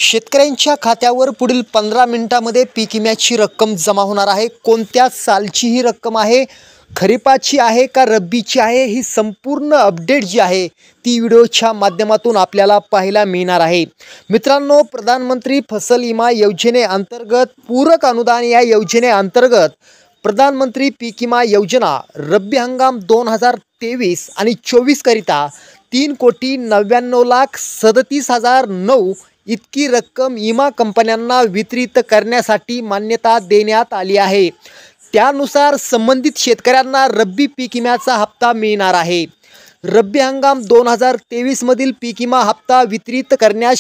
शेतकऱ्यांच्या खात्यावर पुढील 15 मिनिटांमध्ये पीक विम्याची रक्कम जमा होणार आहे। कोणत्या सालची ही रक्कम आहे, खरीपाची आहे का रब्बीची आहे, ही संपूर्ण अपडेट जी आहे ती व्हिडिओच्या माध्यमातून आपल्याला पाहायला मिळणार आहे। मित्रांनो, प्रधानमंत्री फसल विमा योजनेअंतर्गत पूरक अनुदान या योजनेअंतर्गत प्रधानमंत्री पीक विमा योजना रब्बी हंगाम 2023 आणि 24 करिता 3,99,37,009 इतकी रक्कम विमा कंपन्यांना वितरित करण्यासाठी मान्यता देण्यात आली आहे। त्यानुसार संबंधित शेतकऱ्यांना रब्बी पीक विम्याचा हप्ता मिळणार आहे। रब्बी हंगाम 2023 मधील पीक विमा हप्ता वितरित करण्यास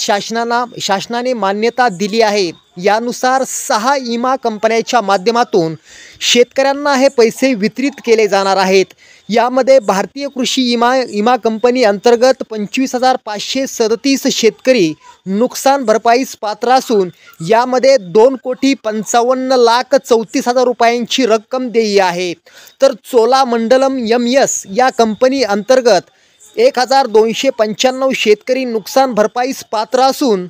शासनाने मान्यता दिली आहे। यानुसार 6 विमा कंपन्यांच्या माध्यमातून शेतकऱ्यांना हे पैसे वितरित केले जाणार आहेत। यामध्ये भारतीय कृषी विमा कंपनी अंतर्गत 25,537 शेतकरी नुकसान भरपाईस पात्र असून यामध्ये 2,55,34,000 रुपयांची रक्कम देय आहे। तर चोलामंडलम MS या कंपनी अंतर्गत 1,295 शेतकरी नुकसान भरपाईस पात्र असून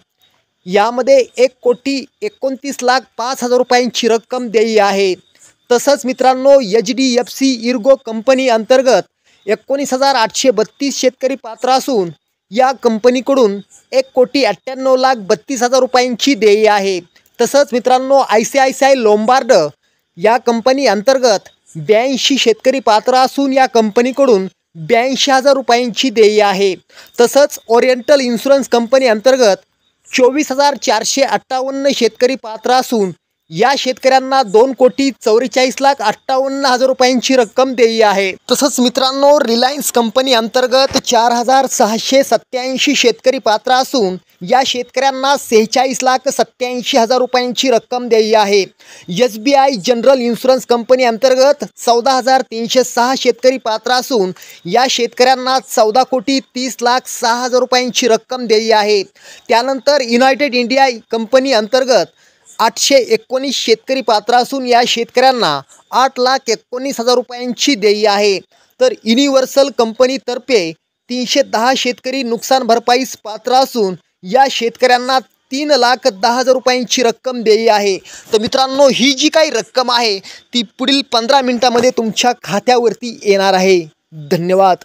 यामध्ये 1,29,05,000 रुपयांची रक्कम देय आहे। तसंच मित्रांनो, HDFC इर्गो कंपनी अंतर्गत 19,832 शेतकरी पात्र असून या कंपनीकडून 1,98,32,000 रुपयांची देय आहे। तसंच मित्रांनो, ICICI लोम्बार्ड या कंपनी अंतर्गत 82 शेतकरी पात्र असून या कंपनीकडून 82,000 रुपयांची देय आहे। तसंच ओरिएंटल इन्शुरन्स कंपनी अंतर्गत 24,458 शेतकरी पात्र असून या शेतकऱ्यांना 2,44,58,000 रुपयांची रक्कम देय आहे। तसंच मित्रांनो, रिलायन्स कंपनी अंतर्गत 4,687 शेतकरी पात्र असून या शेतकऱ्यांना 46,87,000 रुपयांची रक्कम देय आहे। SBI जनरल इन्शुरन्स कंपनी अंतर्गत 14,306 शेतकरी पात्र असून या शेतकऱ्यांना 14,30,06,000 रुपयांची रक्कम देय आहे। त्यानंतर युनायटेड इंडिया कंपनी अंतर्गत 819 शेतकरी पात्र असून या शेतकऱ्यांना 8,19,000 रुपयांची देय आहे। तर युनिव्हर्सल कंपनीतर्फे 310 शेतकरी नुकसान भरपाईस पात्र असून या शेतकऱ्यांना 3,10,000 रुपयांची रक्कम देय आहे। तर मित्रांनो, ही जी काही रक्कम आहे ती पुढील 15 मिनिटांमध्ये तुमच्या खात्यावरती येणार आहे। धन्यवाद।